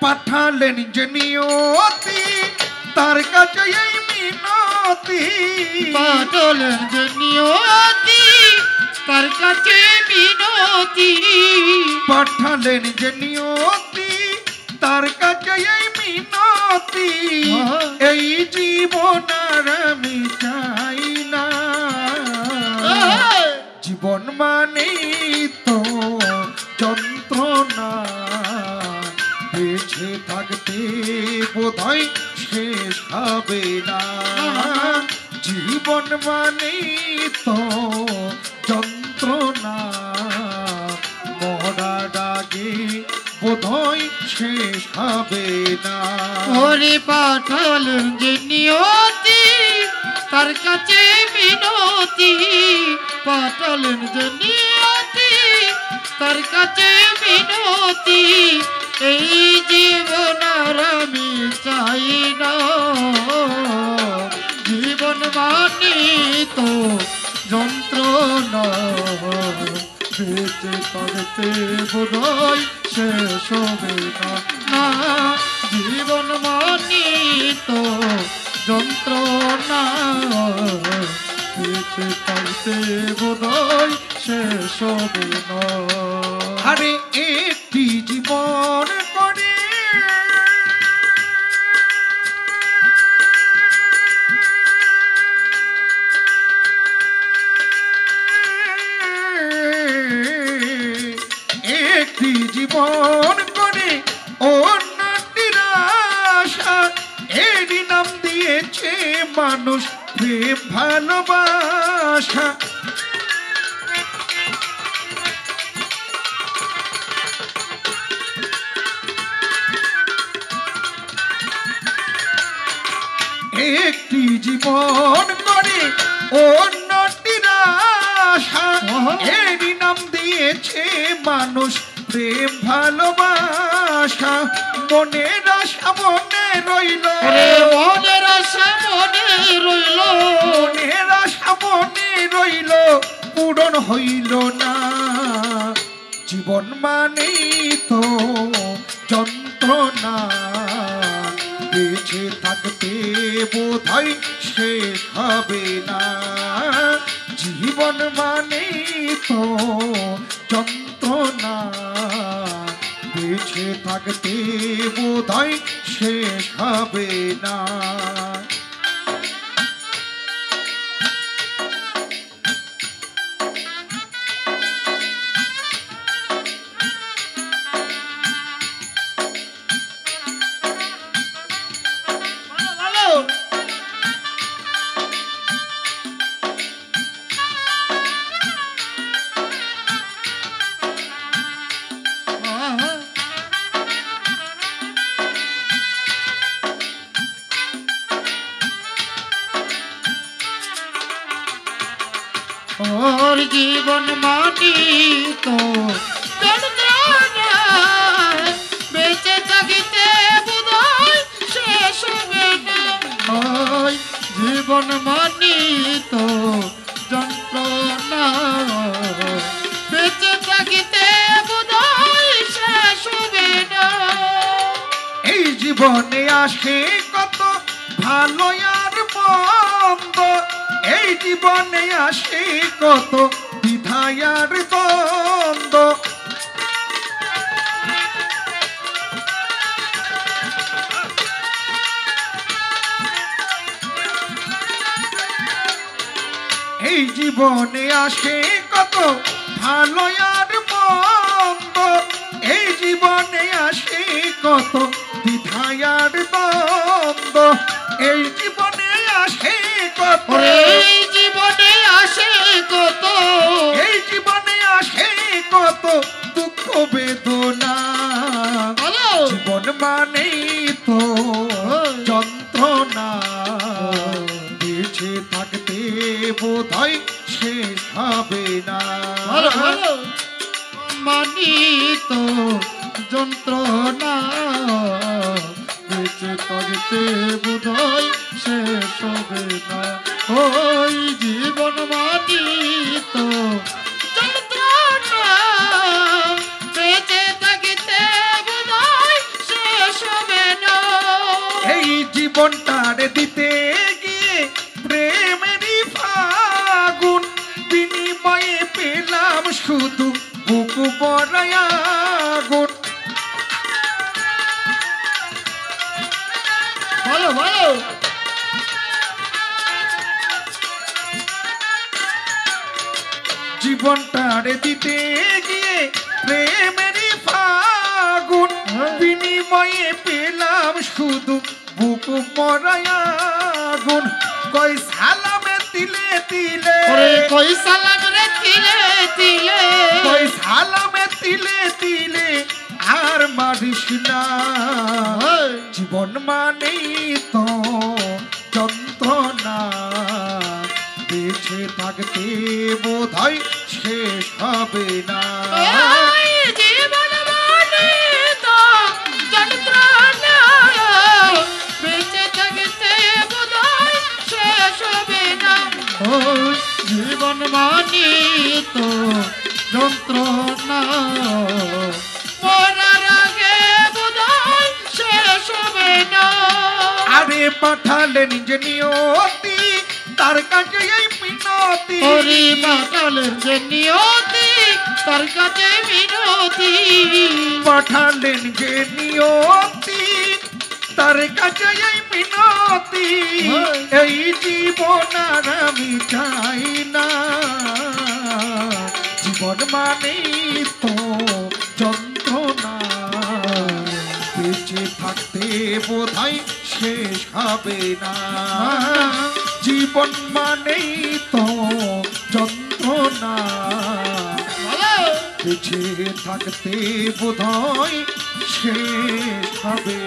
পাঠালেন যে নিয়তি তার কাছে এই মিনতি পাঠালেন যে নিয়তি তার কাছে মিনতি পাঠালেন যে নিয়তি তার কাছে এই মিনতি এই জীবন আর আমি চাই না জীবন মানেই তো যন্ত্রণা বেঁচে থাকতে বোধহয় শেষ হবে না জীবন মানেই তো যন্ত্রণা মরার আগে বোধহয় শেষ হবে না ওরে পাঠালেন যে নিয়তি তার কাছে মিনতি পাঠালেন যে নিয়তি তার কাছে মিনতি এই জীবন আর আমি চাই না জীবন মানে তো যন্ত্রণা বেঁচে থাকতে বোধহয় শেষ হবে না জীবন মানে তো যন্ত্রণা বেঁচে থাকতে বোধহয় শেষ হবে না আরে একটি জীবন করে একটি জীবন করে অন্যটির আশা এরই নাম দিয়েছে মানুষ প্রেম ভালোবাসা একটি জীবন করে অন্যটির আশা এরই নাম দিয়েছে মানুষ প্রেম ভালোবাসা মনের আশা মনে রইল মনের আশা মনে রইল মনের আশা মনে রইল পূরণ হইল না জীবন মানেই তো যন্ত্রণা বেঁচে থাকতে বোধহয় শেষ হবে না জীবন মানেই তো যন্ত্রণা বেঁচে থাকতে বোধহয় শেষ হবে না और जीवन मानी तो যন্ত্রণা বেঁচে থাকিতে বোধহয় শেষ হবে না জীবন মানি তো যন্ত্রণা বেঁচে থাকিতে বোধহয় শেষ হবে না এই জীবনে আসে কত ভালো আর মন্দ এই জীবনে আসে কত বিধায় আর দ্বন্দ্ব এই জীবনে আসে কত ভালো আর মন্দ এই জীবনে আসে কত বিধায় আর দ্বন্দ্ব এই জীবনে আসে কত এই জীবনে আসে কত এই জীবনে আসে কত দুঃখ বেদনা জীবন মানেই তো যন্ত্রণা বেঁচে থাকতে বোধহয় শেষ হবে না মানি তো যন্ত্রণা বেঁচে থাকতে বোধহয় শেষ হবে না ওই জীবন মানি তো যন্ত্রণা বেঁচে থাকিতে বোধহয় শেষ শুধু বুক বড়ায়া গুণ বলো বলো জীবনটারে দিতে গিয়ে প্রেমেরই ফাগুন বিনিময়ে পেলাম শুধু বুক মরায়া গুণ কই সালামে তিলে তিলে ওরে কই সালাম রে তিলে তিলে কই সালামে তিলে তিলে আর মারিস না জীবন মানেই তো যন্ত্রণা বেঁচে থাকতে বোধহয় শেষ হবে না জীবন মানে তো যন্ত্রণা বেঁচে থাকতে বোধহয় শেষ হবে না জীবন মানে তো যন্ত্রণা মরার আগে বোধহয় শেষ হবে না আরে পাঠালেন যে নিয়তি তার কাছে এই মিনতি ওরে পাঠালেন যে নিয়তি তার কাছে মিনতি পাঠালেন যে নিয়তি তার কাছে এই মিনতি এই জীবন আর আমি চাই না জীবন মানেই তো যন্ত্রণা বেঁচে থাকতে বোধহয় শেষ হবে না জীবন মানেই তো যন্ত্রণা বেঁচে থাকতে বোধহয় শেষ হবে